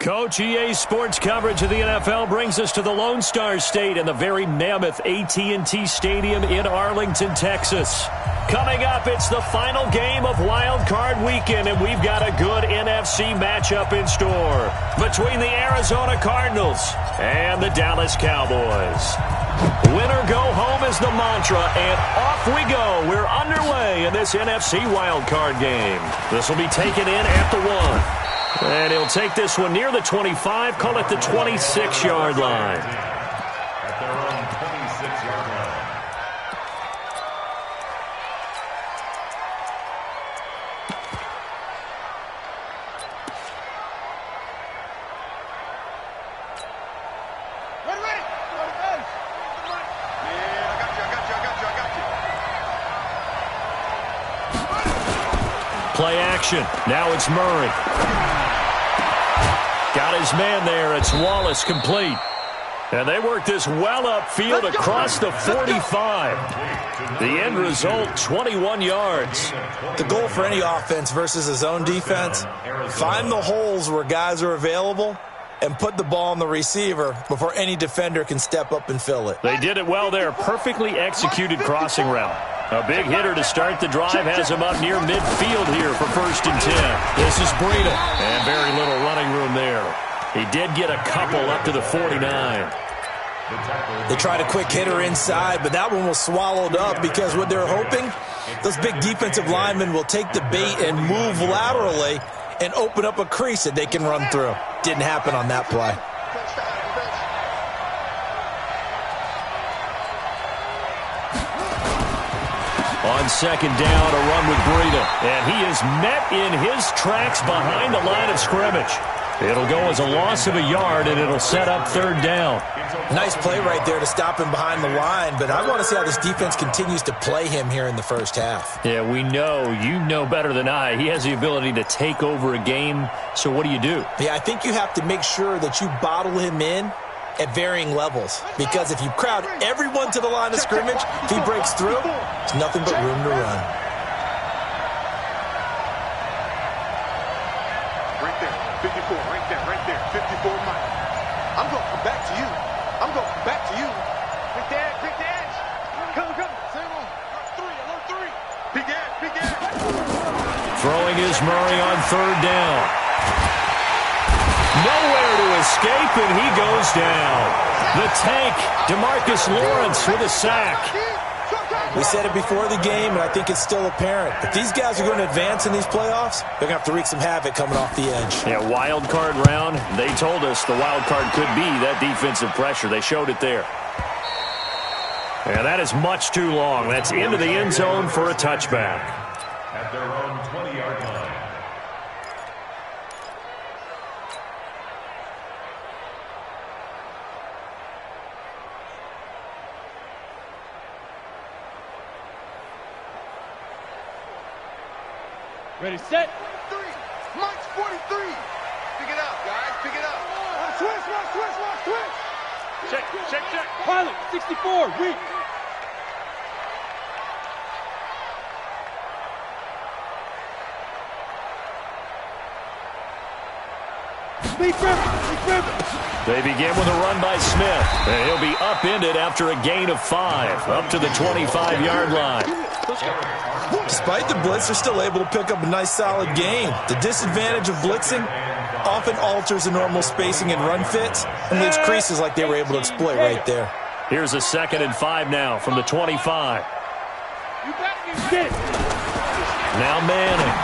Coach, EA Sports coverage of the NFL brings us to the Lone Star State in the very mammoth AT&T Stadium in Arlington, Texas. Coming up, it's the final game of Wild Card Weekend, and we've got a good NFC matchup in store between the Arizona Cardinals and the Dallas Cowboys. Winner go home is the mantra, and off we go. We're underway in this NFC Wild Card game. This will be taken in at the 1. And he'll take this one near the 25, call it the 26-yard line. At their own 26-yard line. Ready. Yeah, I got you. Play action. Now it's Murray. Got his man there. It's Wallace complete. And they work this well upfield across the 45. The end result, 21 yards. The goal for any offense versus a zone defense, find the holes where guys are available and put the ball on the receiver before any defender can step up and fill it. They did it well there. Perfectly executed crossing route. A big hitter to start the drive has him up near midfield here for 1st and 10. This is Breida. And very little running room there. He did get a couple up to the 49. They tried a quick hitter inside, but that one was swallowed up because what they're hoping, those big defensive linemen will take the bait and move laterally and open up a crease that they can run through. Didn't happen on that play. On 2nd down, a run with Breida. And he is met in his tracks behind the line of scrimmage. It'll go as a loss of a yard, and it'll set up 3rd down. Nice play right there to stop him behind the line, but I want to see how this defense continues to play him here in the first half. Yeah, we know. You know better than I. He has the ability to take over a game, so what do you do? Yeah, I think you have to make sure that you bottle him in at varying levels, because if you crowd everyone to the line of scrimmage, if he breaks through, there's nothing but room to run. Right there, 54, right there, 54 miles. I'm going to come back to you. Big dash. Come. Same on. 3, Big dash. Throwing is Murray on 3rd down. Nowhere to escape, and he goes down. The tank, DeMarcus Lawrence with a sack. We said it before the game, and I think it's still apparent. If these guys are going to advance in these playoffs, they're going to have to wreak some havoc coming off the edge. Yeah, wild card round. They told us the wild card could be that defensive pressure. They showed it there. And that is much too long. That's into the end zone for a touchback. At their own 20-yard line. Ready, set. 3. Mike's 43. Pick it up, guys. Pick it up. Switch. Check. Pilot, 64, read. Lead Griffin. They begin with a run by Smith. And he'll be upended after a gain of 5, up to the 25-yard line. Despite the blitz, they're still able to pick up a nice, solid gain. The disadvantage of blitzing often alters the normal spacing and run fits and leaves creases like they were able to exploit right there. Here's a 2nd and 5 now from the 25. Now Manning.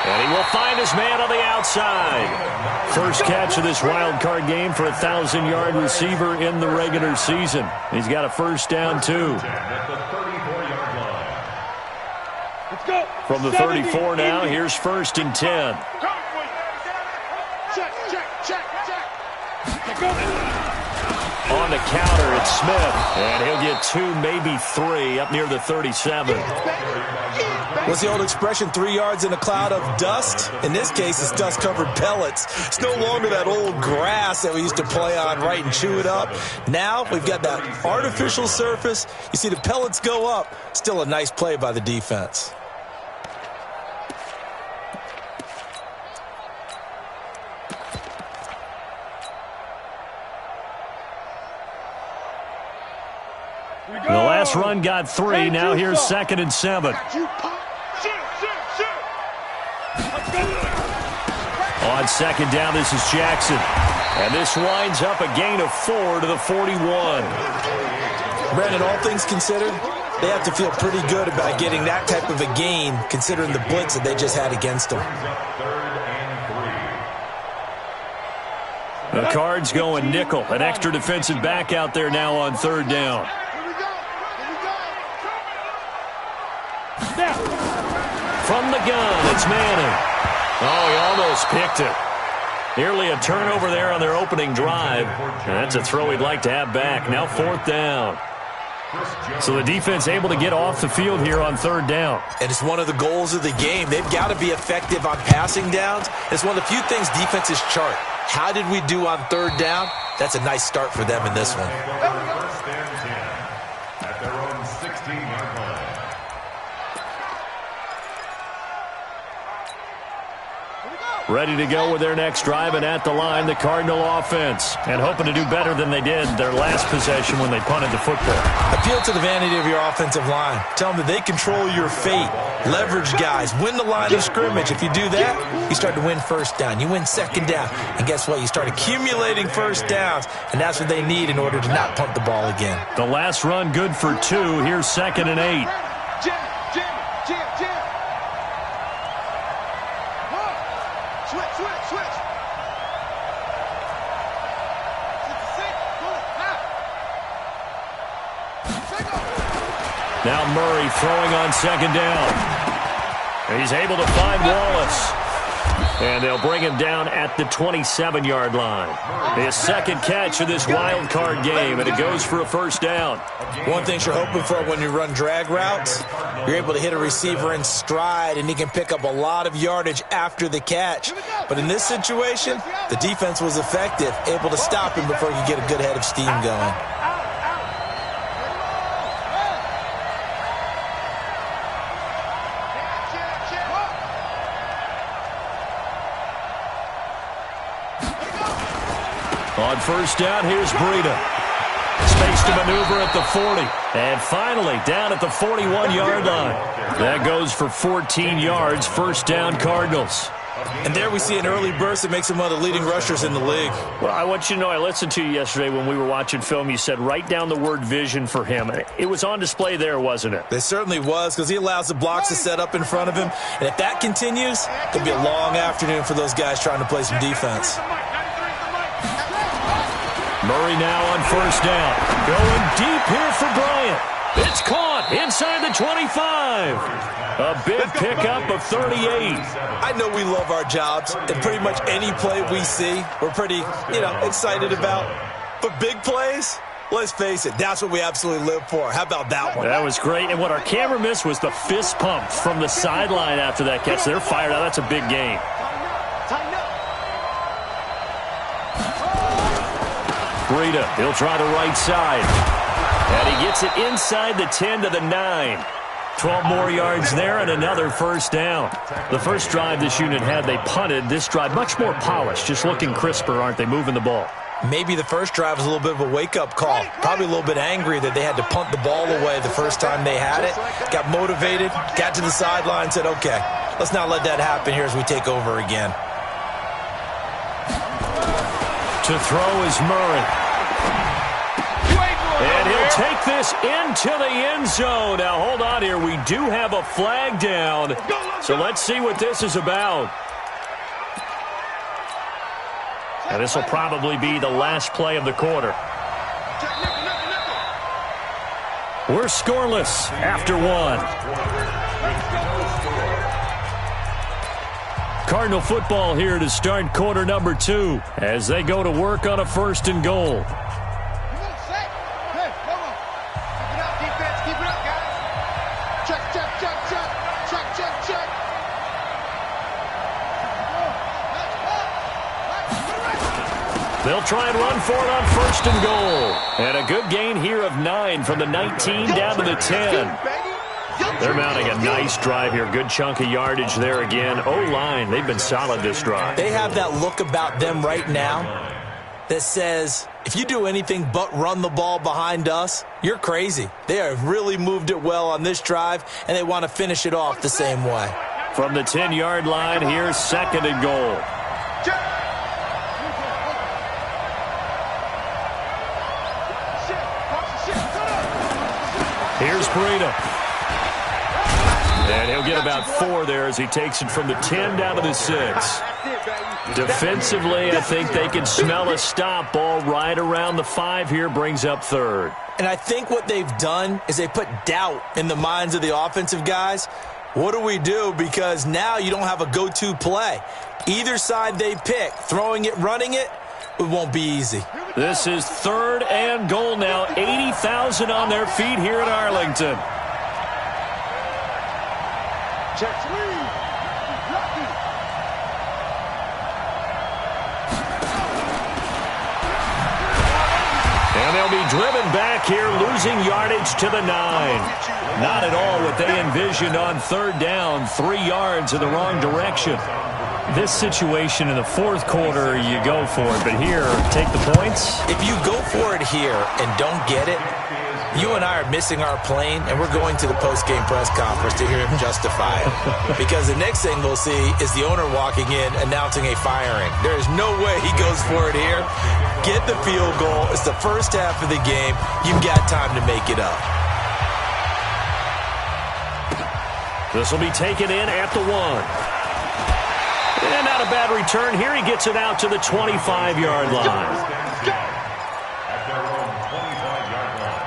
And he will find his man on the outside. First catch of this wild card game for a 1,000-yard receiver in the regular season. He's got a 1st down, too. From the 34 now, here's 1st and 10. On the counter, it's Smith. And he'll get 2, maybe 3, up near the 37. What's the old expression, 3 yards in a cloud of dust? In this case, it's dust-covered pellets. It's no longer that old grass that we used to play on, right, and chew it up. Now we've got that artificial surface. You see the pellets go up. Still a nice play by the defense. The last run got 3. Now here's 2nd and 7. On 2nd down, this is Jackson. And this winds up a gain of 4 to the 41. Brandon, all things considered, they have to feel pretty good about getting that type of a gain, considering the blitz that they just had against them. The Cards going nickel. An extra defensive back out there now on 3rd down. From the gun, it's Manning. Oh, he almost picked it. Nearly a turnover there on their opening drive. And that's a throw he'd like to have back. Now 4th down. So the defense able to get off the field here on 3rd down. And it's one of the goals of the game. They've got to be effective on passing downs. It's one of the few things defenses chart. How did we do on 3rd down? That's a nice start for them in this one. First and 10 at their own 16-yard line. Ready to go with their next drive, and at the line, the Cardinal offense. And hoping to do better than they did their last possession when they punted the football. Appeal to the vanity of your offensive line. Tell them that they control your fate. Leverage guys. Win the line of scrimmage. If you do that, you start to win 1st down. You win 2nd down. And guess what? You start accumulating 1st downs. And that's what they need in order to not punt the ball again. The last run good for 2. Here's 2nd and 8. Now Murray throwing on 2nd down. He's able to find Wallace. And they'll bring him down at the 27-yard line. His 2nd catch of this wild card game, and it goes for a 1st down. One thing you're hoping for when you run drag routes, you're able to hit a receiver in stride, and he can pick up a lot of yardage after the catch. But in this situation, the defense was effective, able to stop him before he could get a good head of steam going. On 1st down, here's Breida. Space to maneuver at the 40. And finally, down at the 41-yard line. That goes for 14 yards. 1st down, Cardinals. And there we see an early burst that makes him one of the leading rushers in the league. Well, I want you to know, I listened to you yesterday when we were watching film. You said write down the word vision for him. It was on display there, wasn't it? It certainly was, because he allows the blocks to set up in front of him. And if that continues, it'll be a long afternoon for those guys trying to play some defense. Murray now on 1st down. Going deep here for Bryant. It's caught inside the 25. A big pickup of 38. I know we love our jobs, and pretty much any play we see, we're pretty, excited about. But big plays, let's face it, that's what we absolutely live for. How about that one? That was great. And what our camera missed was the fist pump from the sideline after that catch. They're fired out. That's a big gain. Breida, he'll try the right side. And he gets it inside the 10 to the 9. 12 more yards there and another 1st down. The first drive this unit had, they punted. This drive, much more polished, just looking crisper, aren't they, moving the ball? Maybe the first drive was a little bit of a wake-up call. Probably a little bit angry that they had to punt the ball away the first time they had it. Got motivated, got to the sideline, said, okay, let's not let that happen here as we take over again. To throw is Murray. And he'll take this into the end zone. Now, hold on here. We do have a flag down. So let's see what this is about. And this will probably be the last play of the quarter. We're scoreless after 1. Cardinal football here to start quarter number 2 as they go to work on a 1st and goal. They'll try and run for it on 1st and goal. And a good gain here of 9 from the 19 down to the 10. They're mounting a nice drive here. Good chunk of yardage there again. O-line, they've been solid this drive. They have that look about them right now that says, if you do anything but run the ball behind us, you're crazy. They have really moved it well on this drive, and they want to finish it off the same way. From the 10-yard line, here's 2nd and goal. Here's Breida. And he'll get about 4 there as he takes it from the 10 down to the 6. Defensively, I think they can smell a stop. Ball right around the 5 here, brings up 3rd. And I think what they've done is they put doubt in the minds of the offensive guys. What do we do? Because now you don't have a go-to play. Either side they pick, throwing it, running it, it won't be easy. This is 3rd and goal now. 80,000 on their feet here at Arlington. Check three. Lucky. And they'll be driven back here, losing yardage to the 9. Not at all what they envisioned on 3rd down. 3 yards in the wrong direction. This situation in the 4th quarter, you go for it. But here, take the points. If you go for it here and don't get it, you and I are missing our plane, and we're going to the post-game press conference to hear him justify it. Because the next thing we'll see is the owner walking in announcing a firing. There is no way he goes for it here. Get the field goal. It's the first half of the game. You've got time to make it up. This will be taken in at the 1. And not a bad return here. He gets it out to the 25-yard line. At their own 25-yard line.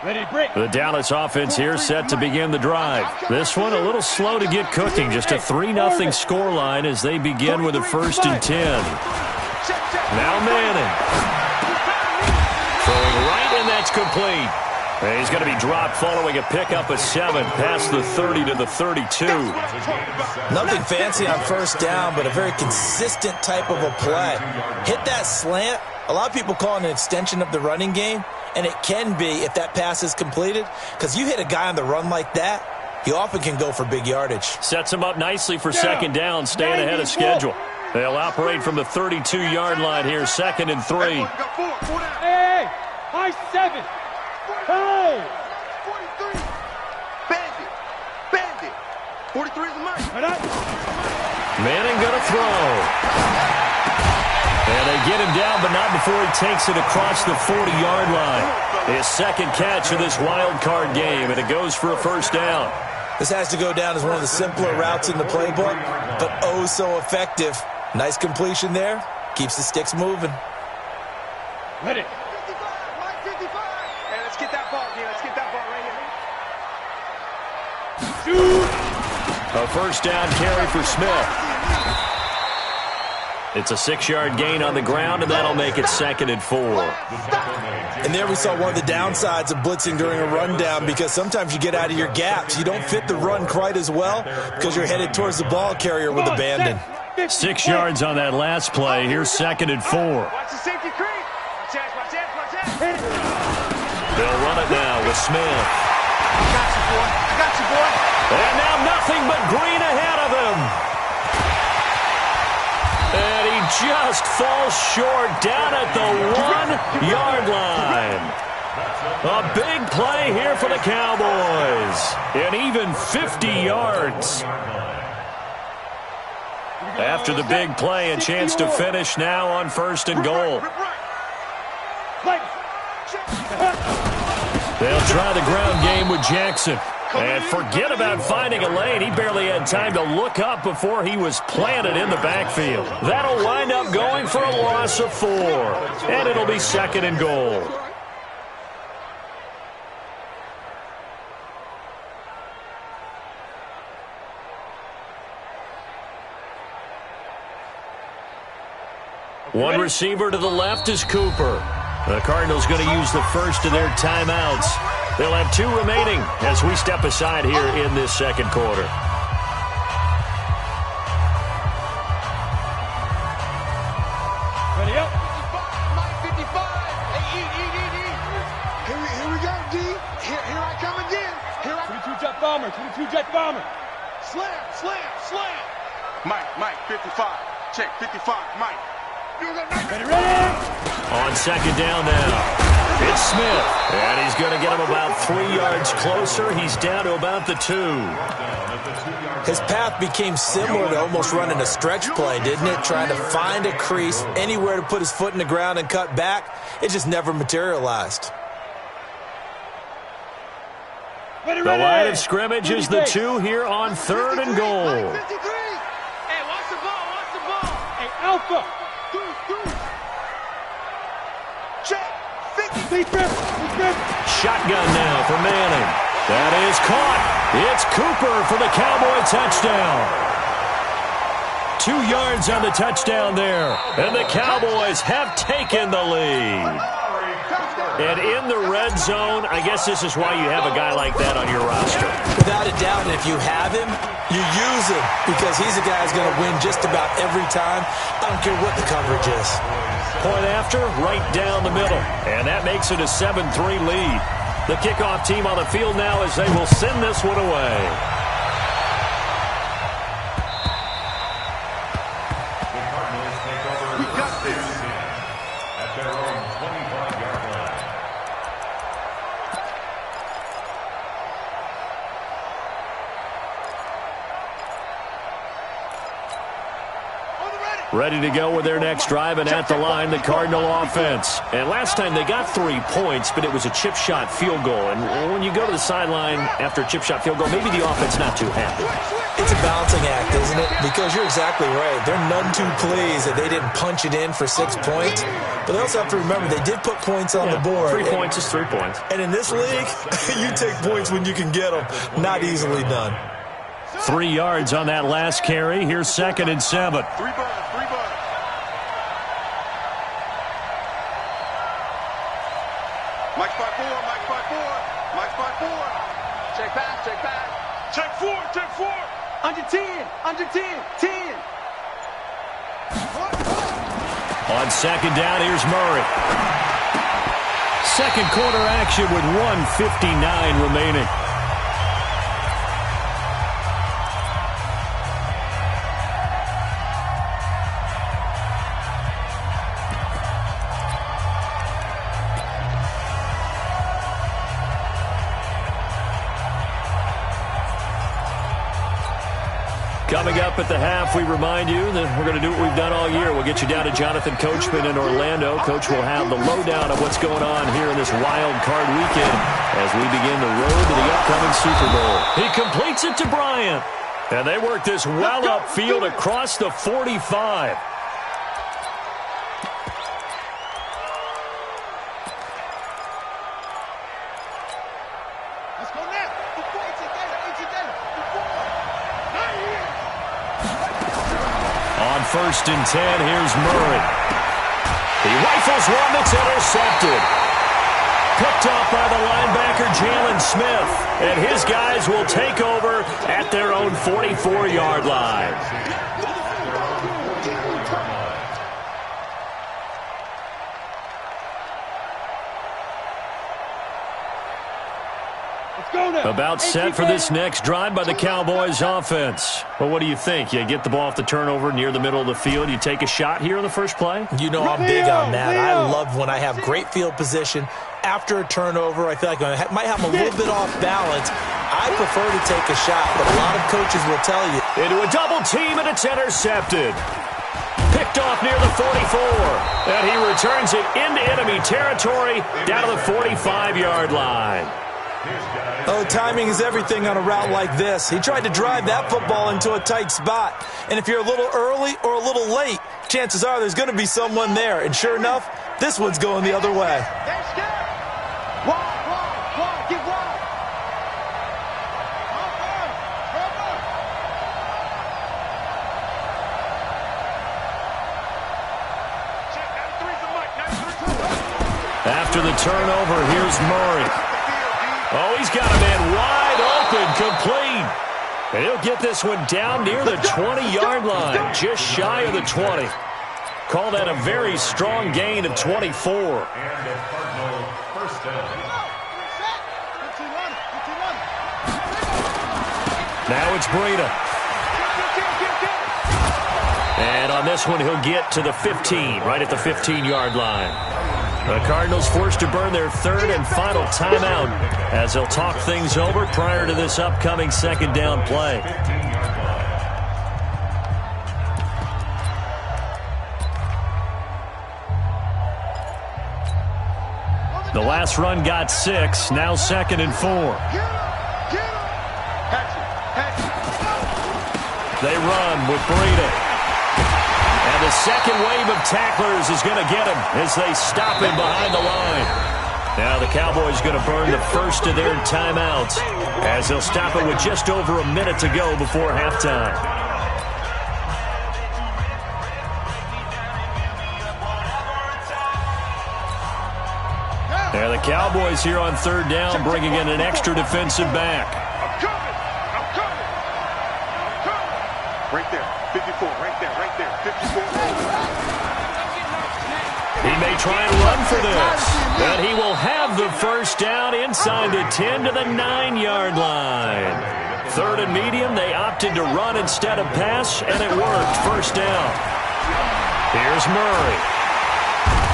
Ready, break. The Dallas offense here set to begin the drive. This one a little slow to get cooking. Just a 3-0 scoreline as they begin with a 1st and 10. Now Manning. Throwing right, and that's complete. And he's going to be dropped following a pickup of 7 past the 30 to the 32. Nothing fancy on 1st down, but a very consistent type of a play. Hit that slant. A lot of people call it an extension of the running game, and it can be if that pass is completed, because you hit a guy on the run like that, he often can go for big yardage. Sets him up nicely for 2nd down, staying ahead of schedule. They'll operate from the 32-yard line here, 2nd and 3. Hey, high 7. Hey. 43. Bandit. 43 is the mark. Manning going to throw. And they get him down, but not before he takes it across the 40-yard line. His 2nd catch of this wild card game, and it goes for a 1st down. This has to go down as one of the simpler routes in the playbook, but oh so effective. Nice completion there. Keeps the sticks moving. Ready. 55, Mike 55. Hey, let's get that ball, dude. Let's get that ball right here. Shoot. A 1st down carry for Smith. It's a 6-yard gain on the ground, and that'll make it 2nd and 4. And there we saw one of the downsides of blitzing during a rundown, because sometimes you get out of your gaps. You don't fit the run quite as well because you're headed towards the ball carrier with abandon. 6 yards on that last play. Here's 2nd and 4. Watch the safety creep. Watch out. They'll run it now with Smith. I got you, boy. And now nothing but green ahead of him. And he just falls short down at the 1-yard line. A big play here for the Cowboys. And even 50 yards. After the big play, a chance to finish now on 1st and goal. They'll try the ground game with Jackson. And forget about finding a lane. He barely had time to look up before he was planted in the backfield. That'll wind up going for a loss of 4. And it'll be 2nd and goal. One receiver to the left is Cooper. The Cardinals going to use the first of their timeouts. They'll have 2 remaining as we step aside here in this 2nd quarter. Ready up. 55, Mike 55. Hey, eat. jet bomber, 22 jet bomber. Slam, slam, slam. Mike, 55. Check, 55, Mike. Ready? On second down now. It's Smith, and he's going to get him about 3 yards closer. He's down to about the 2. His path became similar to almost running a stretch play, didn't it? Trying to find a crease, anywhere to put his foot in the ground and cut back. It just never materialized. The line of scrimmage is the 2 here on 3rd and goal. Hey, watch the ball, watch the ball. Hey, Alpha. Check, 50. Shotgun now for Manning. That is caught. It's Cooper for the Cowboy touchdown. 2 yards on the touchdown there. And the Cowboys have taken the lead. And in the red zone, I guess this is why you have a guy like that on your roster. Without a doubt, and if you have him, you use him because he's a guy who's going to win just about every time. I don't care what the coverage is. Point after, right down the middle. And that makes it a 7-3 lead. The kickoff team on the field now as they will send this one away. The Cardinals take over at their own 25-yard line. Ready to go with their next drive, and at the line, the Cardinal offense. And last time they got 3 points, but it was a chip shot field goal. And when you go to the sideline after a chip shot field goal, maybe the offense not too happy. It's a balancing act, isn't it? Because you're exactly right. They're none too pleased that they didn't punch it in for 6 points. But they also have to remember they did put points on the board. 3 points is 3 points. And in this league, you take points when you can get them. Not easily done. 3 yards on that last carry. Here's 2nd and 7. 3 bucks. Mike spot 4. Check back. Check 4. Under 10. 10. On second down, here's Murray. Second quarter action with 1:59 remaining. Coming up at the half, we remind you that we're going to do what we've done all year. We'll get you down to Jonathan Coachman in Orlando. Coach will have the lowdown of what's going on here in this wild card weekend as we begin the road to the upcoming Super Bowl. He completes it to Bryant. And they work this well upfield across the 45. On 1st and 10, here's Murray. He rifles one that's intercepted. Picked off by the linebacker, Jalen Smith. And his guys will take over at their own 44-yard line. About set for this next drive by the Cowboys offense. Well, what do you think? You get the ball off the turnover near the middle of the field. You take a shot here in the first play? You know I'm big on that. I love when I have great field position. After a turnover, I feel like I might have a little bit off balance. I prefer to take a shot, but a lot of coaches will tell you. Into a double team, and it's intercepted. Picked off near the 44. And he returns it into enemy territory down to the 45-yard line. Oh, timing is everything on a route like this. He tried to drive that football into a tight spot. And if you're a little early or a little late, chances are there's going to be someone there. And sure enough, this one's going the other way. After the turnover, here's Murray. Oh, he's got a man wide open, complete. And he'll get this one down near the 20-yard line, just shy of the 20. Call that a very strong gain of 24. And a Cardinal first down. Now it's Breida. And on this one, he'll get to the 15, right at the 15-yard line. The Cardinals forced to burn their third and final timeout as they'll talk things over prior to this upcoming second down play. The last run got 6, now 2nd and 4. They run with Breida. And the second wave of tacklers is going to get him as they stop him behind the line. Now the Cowboys going to burn the first of their timeouts as they'll stop it with just over a minute to go before halftime. Now the Cowboys here on third down bringing in an extra defensive back. I'm coming. Right there, 54, right there, 54. He may try and run for this, but he will have the first down inside the 10 to the 9-yard line. Third and medium, they opted to run instead of pass, and it worked. First down. Here's Murray.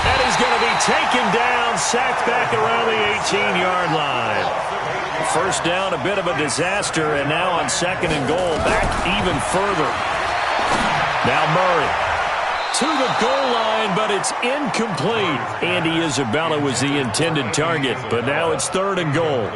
And he's going to be taken down, sacked back around the 18-yard line. First down, a bit of a disaster, and now on 2nd and goal, back even further. Now Murray to the goal line, but it's incomplete. Andy Isabella was the intended target, but now it's 3rd and goal.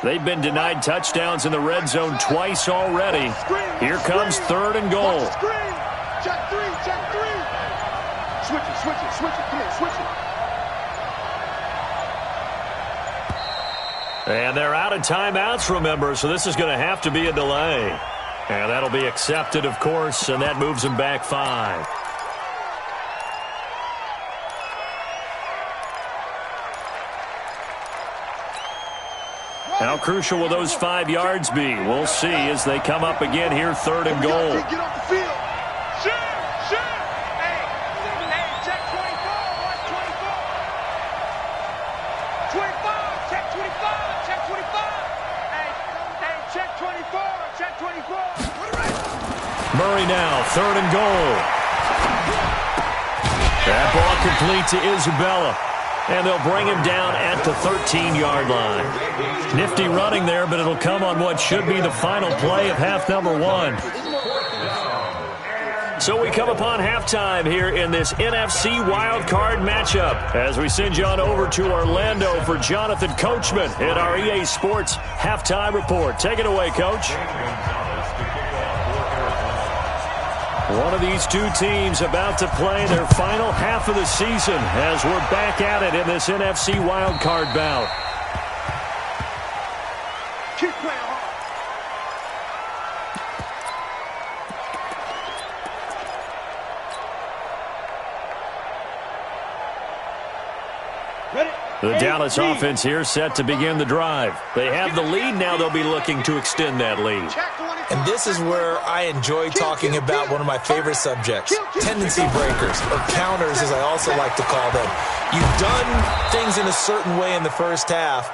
They've been denied touchdowns in the red zone twice already. Here comes 3rd and goal. Check three. Switch it. Come on, switch it. And they're out of timeouts, remember, so this is going to have to be a delay. And that'll be accepted, of course, and that moves them back 5. How crucial will those 5 yards be? We'll see as they come up again here, 3rd and goal. Get off the field. Shoot. Hey, check 24. Watch 24. 25. Check 25. Hey, check 24. Check 24. Murray now, 3rd and goal. That ball complete to Isabella. And they'll bring him down at the 13-yard line. Nifty running there, but it'll come on what should be the final play of half number 1. So we come upon halftime here in this NFC Wildcard matchup as we send you on over to Orlando for Jonathan Coachman at our EA Sports Halftime Report. Take it away, Coach. One of these two teams about to play their final half of the season as we're back at it in this NFC Wildcard bout. Keep playing hard. The Dallas offense here set to begin the drive. They have the lead. Now they'll be looking to extend that lead. And this is where I enjoy talking about one of my favorite subjects, tendency breakers, or counters as I also like to call them. You've done things in a certain way in the first half,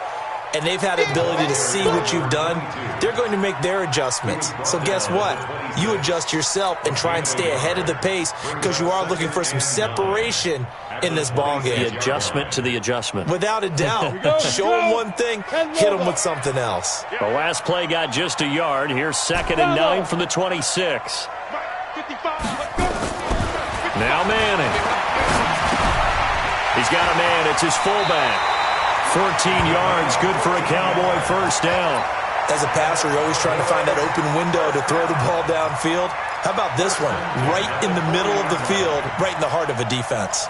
and they've had the ability to see what you've done. They're going to make their adjustments. So guess what? You adjust yourself and try and stay ahead of the pace because you are looking for some separation in this ball game. The adjustment to the adjustment. Without a doubt. Show them one thing, hit them with something else. The last play got just a yard. Here's 2nd and 9 from the 26. Now Manning. He's got a man. It's his fullback. 14 yards, good for a Cowboy first down. As a passer, you're always trying to find that open window to throw the ball downfield. How about this one? Right in the middle of the field, right in the heart of a defense.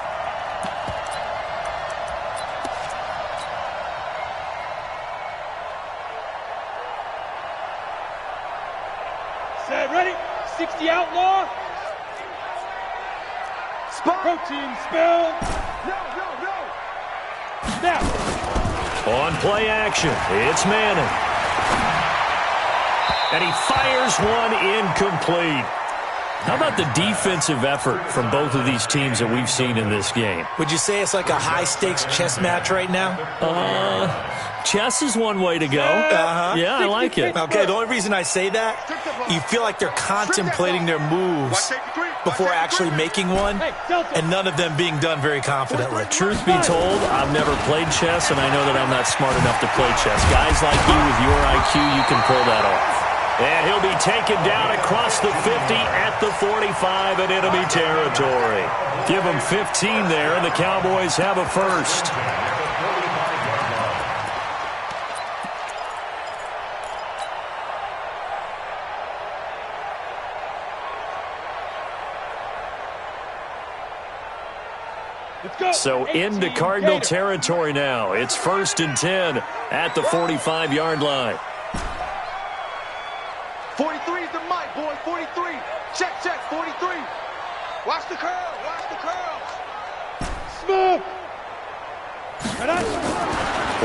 Set, ready? 60 outlaw. Protein spill. No. Snap. On play action, it's Manning. And he fires one incomplete. How about the defensive effort from both of these teams that we've seen in this game? Would you say it's like a high-stakes chess match right now? Chess is one way to go. Yeah, I like it. Okay, the only reason I say that, you feel like they're contemplating their moves before actually making one, and none of them being done very confidently. Truth be told, I've never played chess, and I know that I'm not smart enough to play chess. Guys like you with your IQ, you can pull that off. And he'll be taken down across the 50 at the 45 in enemy territory. Give him 15 there, and the Cowboys have a first. So into Cardinal territory now. It's 1st and 10 at the 45-yard line. 43 is the mic, boy. 43. Check, 43. Watch the curl. Smooth.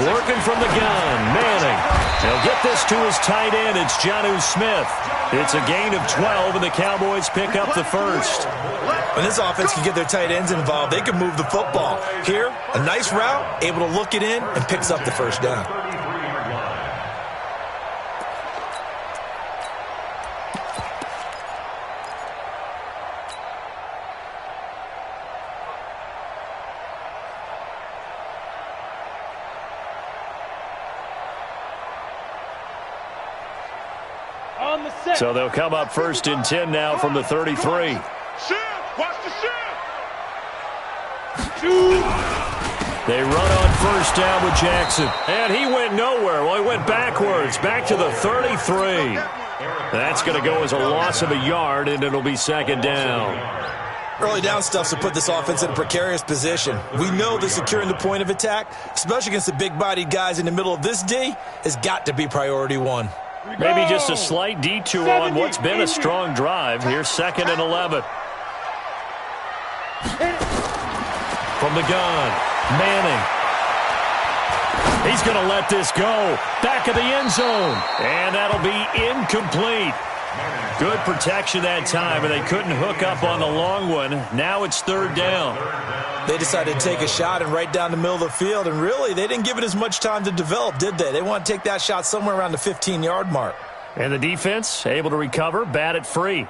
Working from the gun, Manning. He'll get this to his tight end. It's Jonnu Smith. It's a gain of 12, and the Cowboys pick up the first. When this offense can get their tight ends involved, they can move the football. Here, a nice route, able to look it in, and picks up the first down. So they'll come up 1st and 10 now from the 33. Watch the They run on 1st down with Jackson. And he went nowhere. Well, he went backwards, back to the 33. That's going to go as a loss of a yard, and it'll be 2nd down. Early down stuff to put this offense in a precarious position. We know that securing the point of attack, especially against the big-bodied guys in the middle of this D, has got to be priority one. Maybe just a slight detour on what's been a strong drive. Here's 2nd and 11. From the gun, Manning. He's going to let this go. Back of the end zone. And that'll be incomplete. Good protection that time, and they couldn't hook up on the long one. Now it's 3rd down. They decided to take a shot and right down the middle of the field, and really, they didn't give it as much time to develop, did they? They want to take that shot somewhere around the 15-yard mark. And the defense able to recover, bat it free.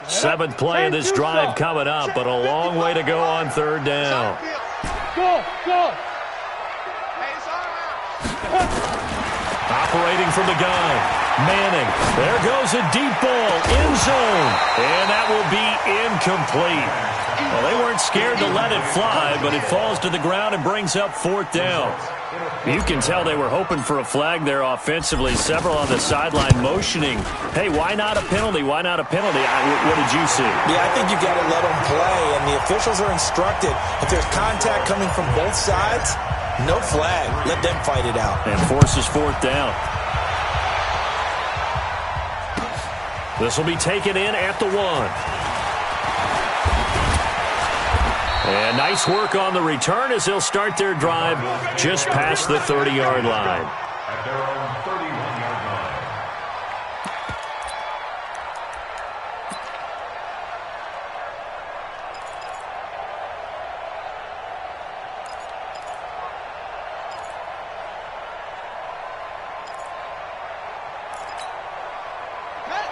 7th play of this drive coming up, but a long way to go on 3rd down. Go. Operating from the gun, Manning. There goes a deep ball, end zone, and that will be incomplete. Well, they weren't scared to let it fly, but it falls to the ground and brings up 4th down. You can tell they were hoping for a flag there offensively. Several on the sideline motioning. Hey, why not a penalty? Why not a penalty? What did you see? Yeah, I think you've got to let them play, and the officials are instructed. If there's contact coming from both sides, no flag. Let them fight it out. And forces 4th down. This will be taken in at the 1. And nice work on the return as they'll start their drive just past the 30-yard line. At their own 31-yard line.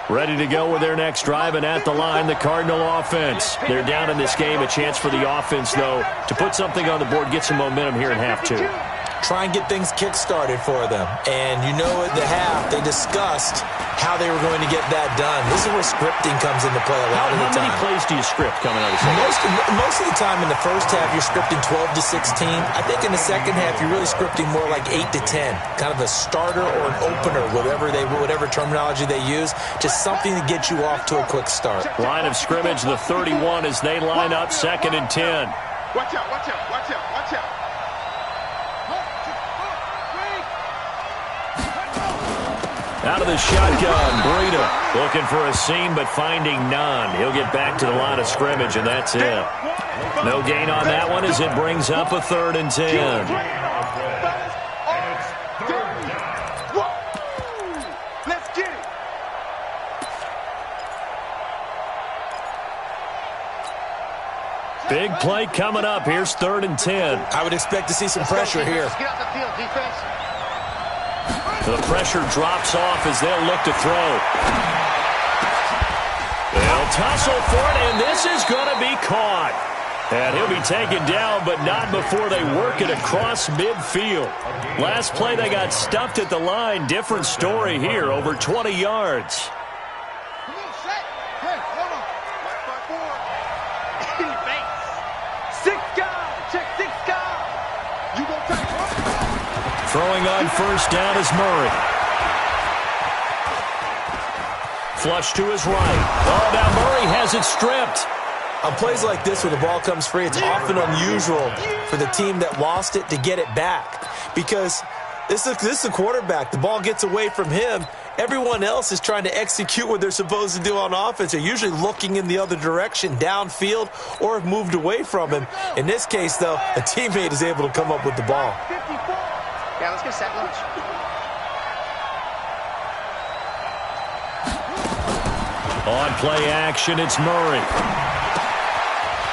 Ready to go with their next drive, and at the line, the Cardinal offense. They're down in this game. A chance for the offense, though, to put something on the board, get some momentum here in half 2. Try and get things kick-started for them. And you know at the half, they discussed how they were going to get that done. This is where scripting comes into play a lot of the time. How many plays do you script coming out of the second? Most of the time in the first half, you're scripting 12 to 16. I think in the second half, you're really scripting more like 8 to 10. Kind of a starter or an opener, whatever terminology they use. Just something to get you off to a quick start. Line of scrimmage, the 31 as they line up 2nd and 10. Watch out. Out of the shotgun, Breida looking for a seam but finding none. He'll get back to the line of scrimmage, and that's it. No gain on that one as it brings up a 3rd and 10. Big play coming up. Here's 3rd and 10. I would expect to see some pressure here. Get out the field, defense. The pressure drops off as they'll look to throw. They'll tussle for it, and this is going to be caught. And he'll be taken down, but not before they work it across midfield. Last play, they got stuffed at the line. Different story here, over 20 yards. Throwing on 1st down is Murray. Flush to his right. Oh, now Murray has it stripped. On plays like this where the ball comes free, it's often unusual for the team that lost it to get it back. Because this is a quarterback. The ball gets away from him. Everyone else is trying to execute what they're supposed to do on offense. They're usually looking in the other direction, downfield, or have moved away from him. In this case, though, a teammate is able to come up with the ball. Yeah, let's get set lunch. On play action, it's Murray.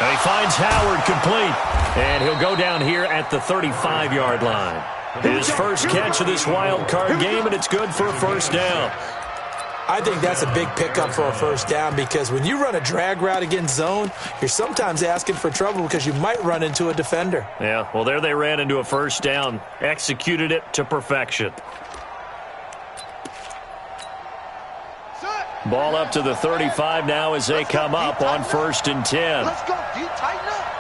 And he finds Howard complete. And he'll go down here at the 35-yard line. His first catch of this wild card game, and it's good for a 1st down. I think that's a big pickup for a 1st down because when you run a drag route against zone, you're sometimes asking for trouble because you might run into a defender. Yeah, well, there they ran into a 1st down, executed it to perfection. Ball up to the 35 now as they come up on 1st and 10. Let's go, D. Tighten up.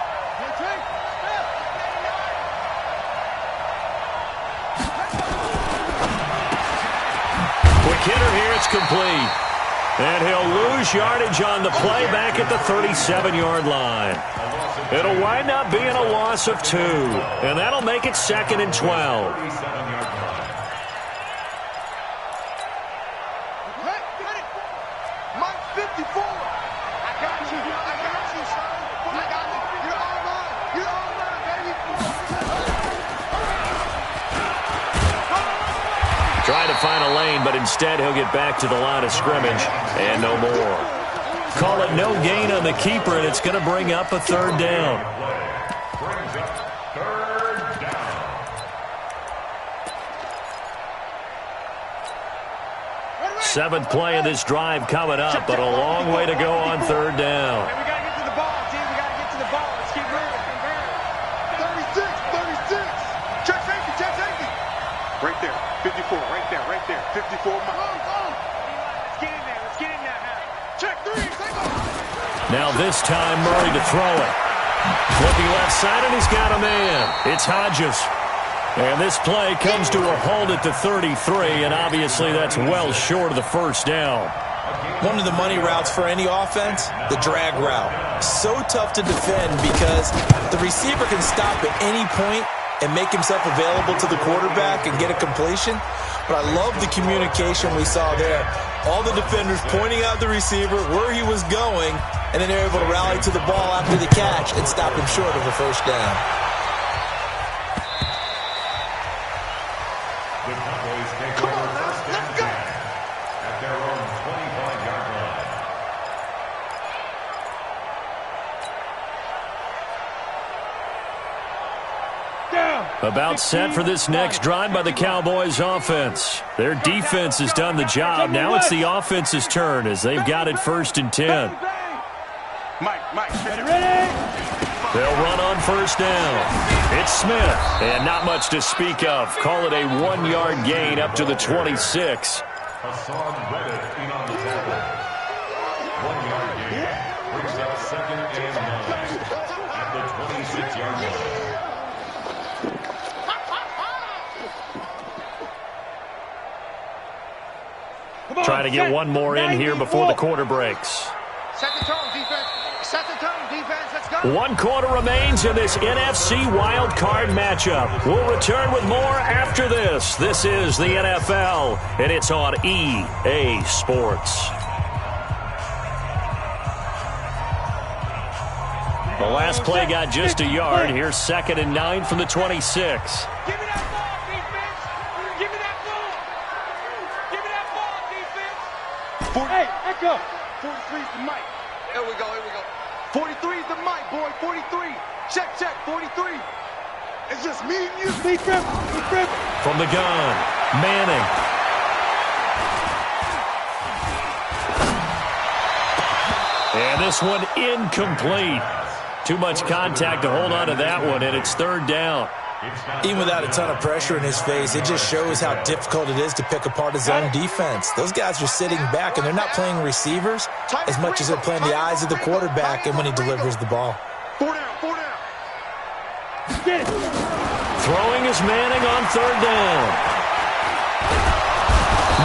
Quick hitter here, it's complete. And he'll lose yardage on the play back at the 37-yard line. It'll wind up being a loss of 2. And that'll make it 2nd and 12. Trying to find a lane, but instead he'll get back to the line of scrimmage and no more. Call it no gain on the keeper, and it's going to bring up a 3rd down. Brings up 3rd down. 7th play of this drive coming up, but a long way to go on 3rd down. We got to get to the ball, team. We got to get to the ball. Let's keep moving. 36. Check safety. Right there. 54, right there. 54 miles. Let's get in there now. Check 3, take off. Now this time Murray to throw it. Looking left side, and he's got a man. It's Hodges. And this play comes to a halt at the 33, and obviously that's well short of the 1st down. One of the money routes for any offense, the drag route. So tough to defend because the receiver can stop at any point and make himself available to the quarterback and get a completion. But I love the communication we saw there. All the defenders pointing out the receiver, where he was going, and then they're able to rally to the ball after the catch and stop him short of a 1st down. The Cowboys take over 1st and 10 at their own 25-yard line. About set for this next drive by the Cowboys offense. Their defense has done the job. Now it's the offense's turn as they've got it 1st and 10. Mike, Ready? They'll run on 1st down. It's Smith, and not much to speak of. Call it a 1-yard gain up to the 26. Hassan Reddick in on the tackle. 1-yard gain. Brings up 2nd and 9 at the 26-yard line. Trying to get one more in here before the quarter breaks. tone, defense. Set the tone, defense. Let's go. 1 quarter remains in this NFC Wildcard matchup. We'll return with more after this. This is the NFL, and it's on EA Sports. The last play got just a yard. Here's 2nd and 9 from the 26. Give me that ball, defense. Give me that ball. Give me that ball, defense. Hey, echo. 43 is the mic. Here we go, here we go. 43 is the mic, boy. 43. Check, 43. It's just me and you. Be tripping. Be tripping. From the gun, Manning. And this one incomplete. Too much contact to hold on to that one, and it's 3rd down. Even without a ton of pressure in his face, it just shows how difficult it is to pick apart his own defense. Those guys are sitting back, and they're not playing receivers as much as they're playing the eyes of the quarterback and when he delivers the ball. 4 down, 4 down. Get it. Throwing is Manning on 3rd down.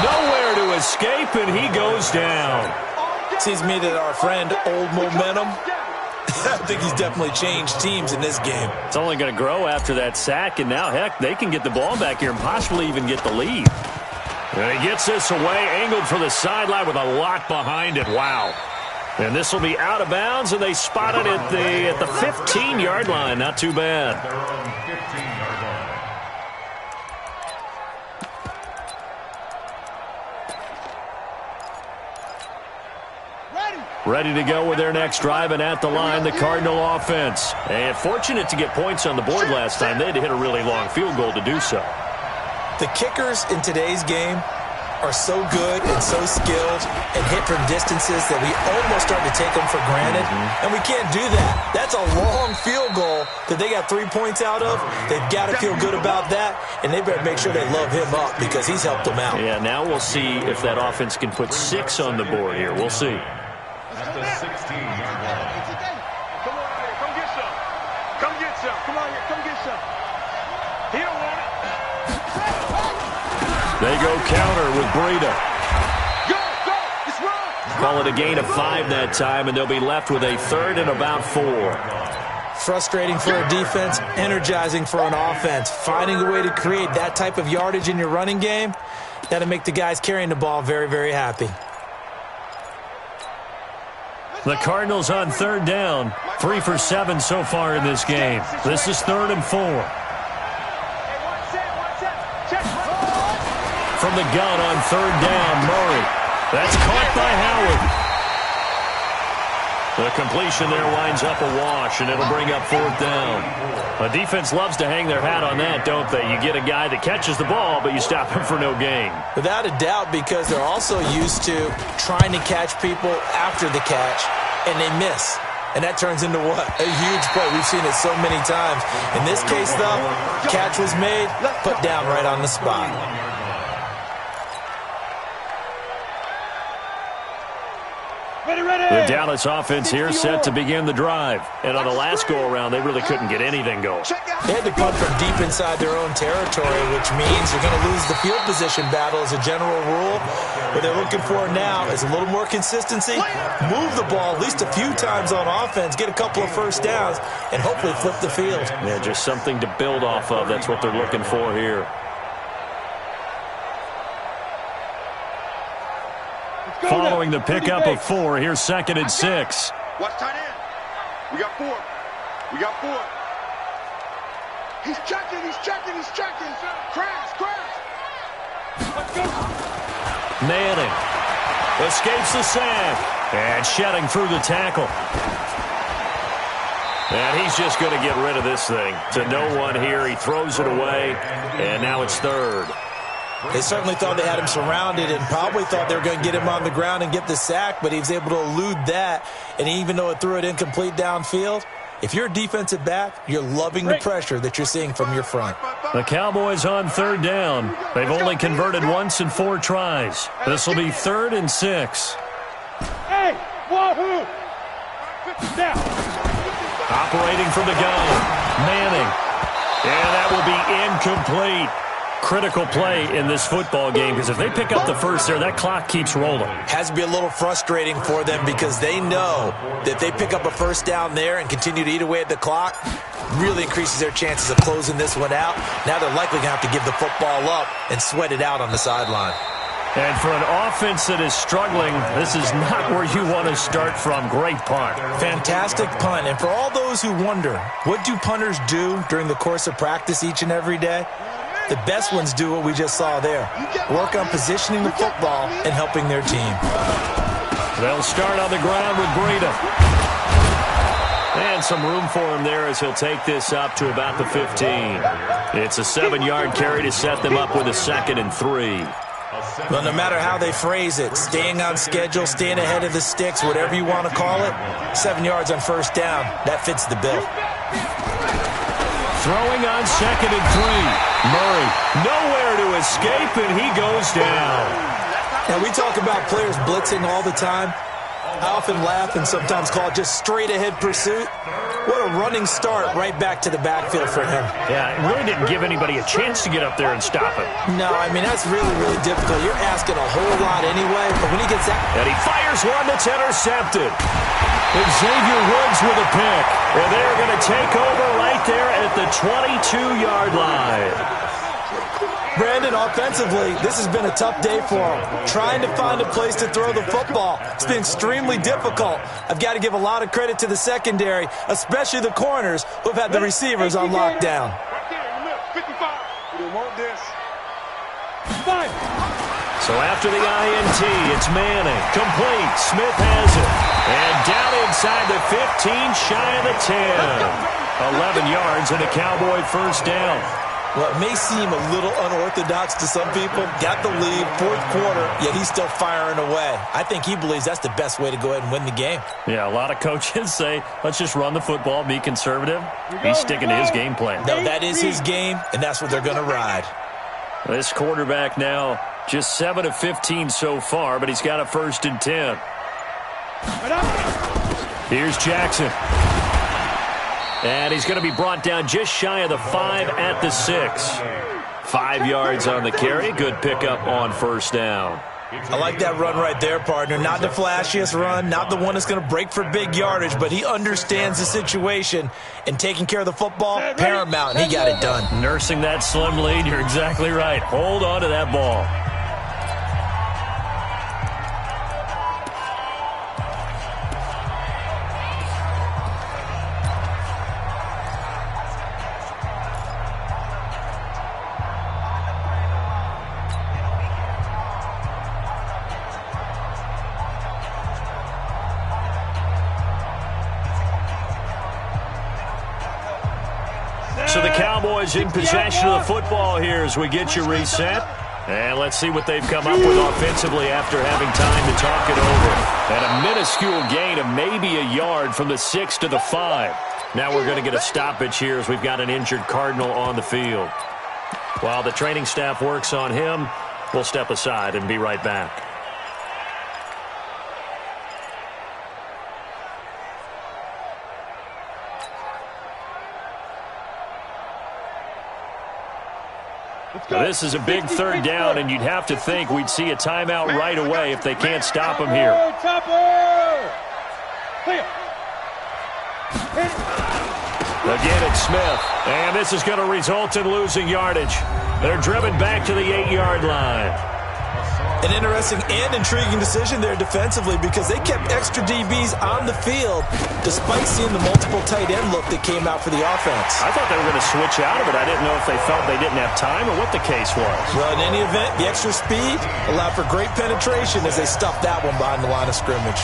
Nowhere to escape, and he goes down. Seems to me that our friend, Old Momentum, I think he's definitely changed teams in this game. It's only going to grow after that sack, and now, heck, they can get the ball back here and possibly even get the lead. And he gets this away, angled for the sideline with a lot behind it. Wow. And this will be out of bounds, and they spot it at the 15-yard line. Not too bad. They're on 15-yard line. Ready to go with their next drive, and at the line, the Cardinal offense. And fortunate to get points on the board last time. They had to hit a really long field goal to do so. The kickers in today's game are so good and so skilled and hit from distances that we almost start to take them for granted, and we can't do that. That's a long field goal that they got 3 points out of. They've got to feel good about that, and they better make sure they love him up because he's helped them out. Yeah, now we'll see if that offense can put 6 on the board here. We'll see. At the 16-yard line. Come on out here. Come get some. Come get some. Come on here. Come get some. He don't want it. They go counter with Breida. Go, go. It's wrong. Call it a gain of 5 that time, and they'll be left with a 3rd and about 4. Frustrating for a defense, energizing for an offense. Finding a way to create that type of yardage in your running game, that'll make the guys carrying the ball very, very happy. The Cardinals on 3rd down. 3 for 7 so far in this game. This is 3rd and 4. From the gun on 3rd down, Murray. That's caught by Howard. The completion there winds up a wash, and it'll bring up 4th down. A defense loves to hang their hat on that, don't they? You get a guy that catches the ball, but you stop him for no gain. Without a doubt, because they're also used to trying to catch people after the catch, and they miss. And that turns into what? A huge play. We've seen it so many times. In this case, though, catch was made, put down right on the spot. The Dallas offense here set to begin the drive. And on the last go-around, they really couldn't get anything going. They had to punt from deep inside their own territory, which means you're going to lose the field position battle as a general rule. What they're looking for now is a little more consistency, move the ball at least a few times on offense, get a couple of first downs, and hopefully flip the field. Yeah, just something to build off of. That's what they're looking for here. Following the pickup of 4, here's 2nd and 6. Watch tight end. We got 4. We got 4. He's checking. He's checking. He's checking. Crash. Crash. Let's go. Manning escapes the sack and shedding through the tackle. And he's just going to get rid of this thing. To no one here. He throws it away, and now it's 3rd. They certainly thought they had him surrounded and probably thought they were going to get him on the ground and get the sack, but he was able to elude that. And even though it threw it incomplete downfield, if you're a defensive back, you're loving the pressure that you're seeing from your front. The Cowboys on 3rd down. They've only converted once in 4 tries. This will be 3rd and 6. Hey, wahoo! Now. Operating from the gun, Manning. And that will be incomplete. critical play in this football game because if they pick up the first there, that clock keeps rolling. Has to be a little frustrating for them because they know that if they pick up a first down there and continue to eat away at the clock, really increases their chances of closing this one out. Now they're likely going to have to give the football up and sweat it out on the sideline. And for an offense that is struggling, this is not where you want to start from. Great punt. Fantastic punt. And for all those who wonder, what do punters do during the course of practice each and every day? The best ones do what we just saw there. Work on positioning the football and helping their team. They'll start on the ground with Breida. And some room for him there as he'll take this up to about the 15. It's a 7-yard carry to set them up with a 2nd and 3. Well, no matter how they phrase it, staying on schedule, staying ahead of the sticks, whatever you want to call it, 7 yards on first down, that fits the bill. Throwing on 2nd and 3. Murray nowhere to escape, and he goes down. Now, we talk about players blitzing all the time. I often laugh and sometimes call it just straight-ahead pursuit. What a running start right back to the backfield for him. Yeah, it really didn't give anybody a chance to get up there and stop him. No, I mean, that's really, really difficult. You're asking a whole lot anyway, but when he gets that... And he fires one that's intercepted. And Xavier Woods with a pick. And they're going to take over right there at the 22-yard line. Brandon, offensively, this has been a tough day for him. Trying to find a place to throw the football. It's been extremely difficult. I've got to give a lot of credit to the secondary, especially the corners who've had the receivers on lockdown. So after the INT, it's Manning. Complete. Smith has it. And down inside the 15, shy of the 10. 11 yards and a Cowboy first down. Well, it may seem a little unorthodox to some people. Got the lead, 4th quarter, yet he's still firing away. I think he believes that's the best way to go ahead and win the game. Yeah, a lot of coaches say, let's just run the football, be conservative. He's sticking to his game plan. No, that is his game, and that's what they're going to ride. This quarterback now just 7 of 15 so far, but he's got a 1st and 10. Here's Jackson. And he's going to be brought down just shy of the 5 at the 6. 5 yards on the carry. Good pickup on first down. I like that run right there, partner. Not the flashiest run, not the one that's going to break for big yardage, but he understands the situation, and taking care of the football, paramount, and he got it done. Nursing that slim lead, you're exactly right. Hold on to that ball. So the Cowboys in possession of the football here as we get you reset. And let's see what they've come up with offensively after having time to talk it over. And a minuscule gain of maybe a yard from the 6 to the 5. Now we're going to get a stoppage here as we've got an injured Cardinal on the field. While the training staff works on him, we'll step aside and be right back. Now, this is a big 3rd down, and you'd have to think we'd see a timeout right away if they can't stop him here. Again, it's Smith, and this is going to result in losing yardage. They're driven back to the 8-yard line. An interesting and intriguing decision there defensively because they kept extra DBs on the field despite seeing the multiple tight end look that came out for the offense. I thought they were going to switch out of it. I didn't know if they felt they didn't have time or what the case was. Well, in any event, the extra speed allowed for great penetration as they stuffed that one behind the line of scrimmage.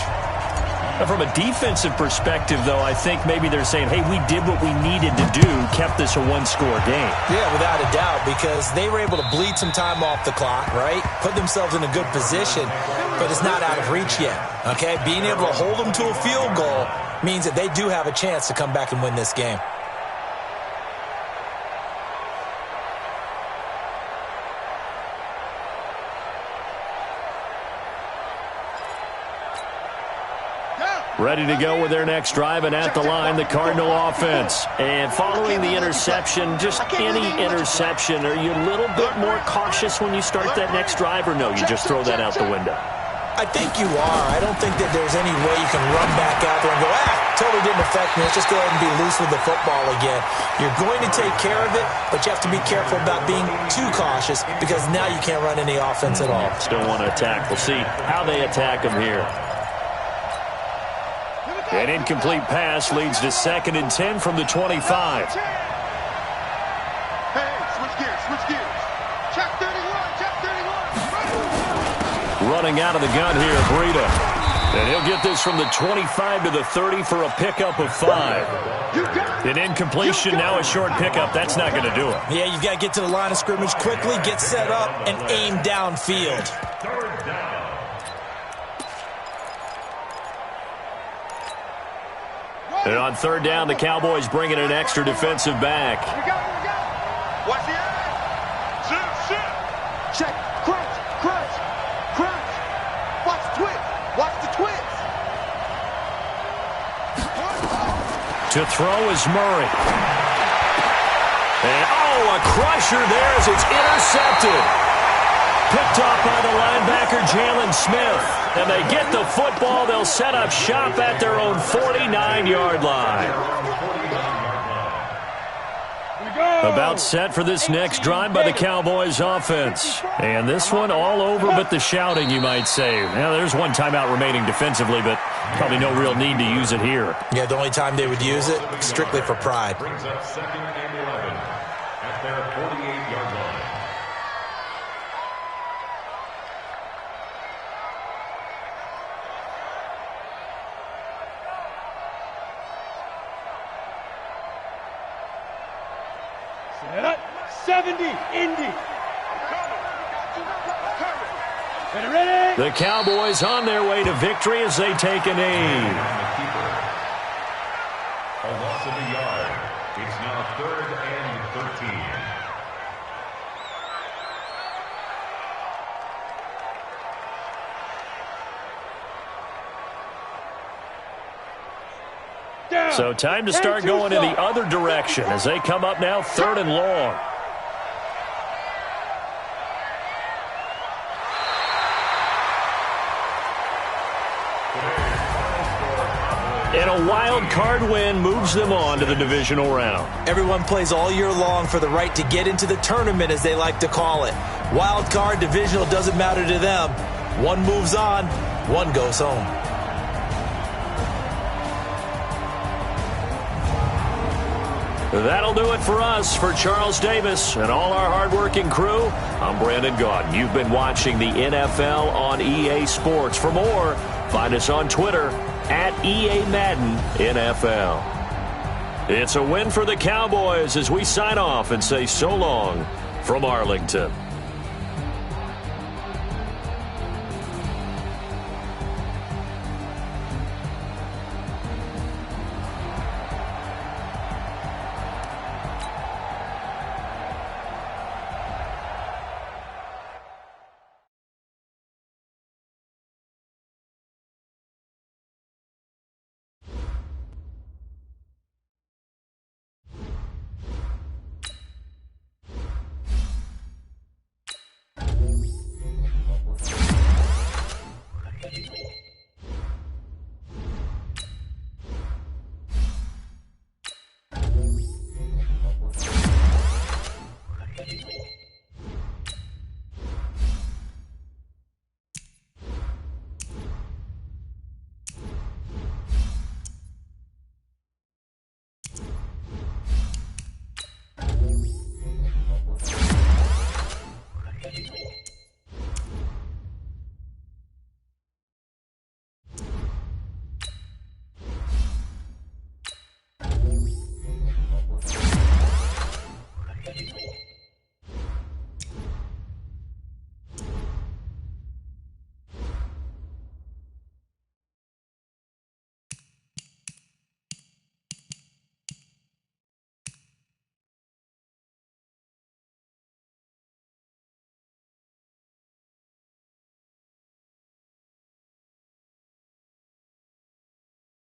And from a defensive perspective, though, I think maybe they're saying, hey, we did what we needed to do, kept this a one-score game. Yeah, without a doubt, because they were able to bleed some time off the clock, right? Put themselves in a good position, but it's not out of reach yet, okay? Being able to hold them to a field goal means that they do have a chance to come back and win this game. Ready to go with their next drive, and at the line, the Cardinal offense. And following the interception, just any interception, are you a little bit more cautious when you start that next drive, or no, you just throw that out the window? I think you are. I don't think that there's any way you can run back out there and go, totally didn't affect me. Let's just go ahead and be loose with the football again. You're going to take care of it, but you have to be careful about being too cautious because now you can't run any offense at all. Still want to attack. We'll see how they attack them here. An incomplete pass leads to 2nd and 10 from the 25. Hey, switch gears. Check 31. Running out of the gun here, Breida. And he'll get this from the 25 to the 30 for a pickup of 5. An incompletion, now a short pickup. That's not going to do it. Yeah, you've got to get to the line of scrimmage quickly, get set up, and aim downfield. And on 3rd down, the Cowboys bring in an extra defensive back. Watch the eye. Check. Crunch. Watch the twist. To throw is Murray. And, a crusher there as it's intercepted. Picked off by the linebacker, Jalen Smith. And they get the football. They'll set up shop at their own 49-yard line. About set for this next drive by the Cowboys offense. And this one all over but the shouting, you might say. Now, there's one timeout remaining defensively, but probably no real need to use it here. Yeah, the only time they would use it, strictly for pride. Brings up 2nd and 11 at their 48-yard line. Set. 70, Indy. Ready? The Cowboys on their way to victory as they take a knee. A loss of a yard. It's now 3rd and 13. So time to start going in the other direction as they come up now 3rd and long. And a wild card win moves them on to the divisional round. Everyone plays all year long for the right to get into the tournament, as they like to call it. Wild card, divisional, doesn't matter to them. One moves on, one goes home. That'll do it for us. For Charles Davis and all our hardworking crew, I'm Brandon Gaudin. You've been watching the NFL on EA Sports. For more, find us on Twitter at EA Madden NFL. It's a win for the Cowboys as we sign off and say so long from Arlington.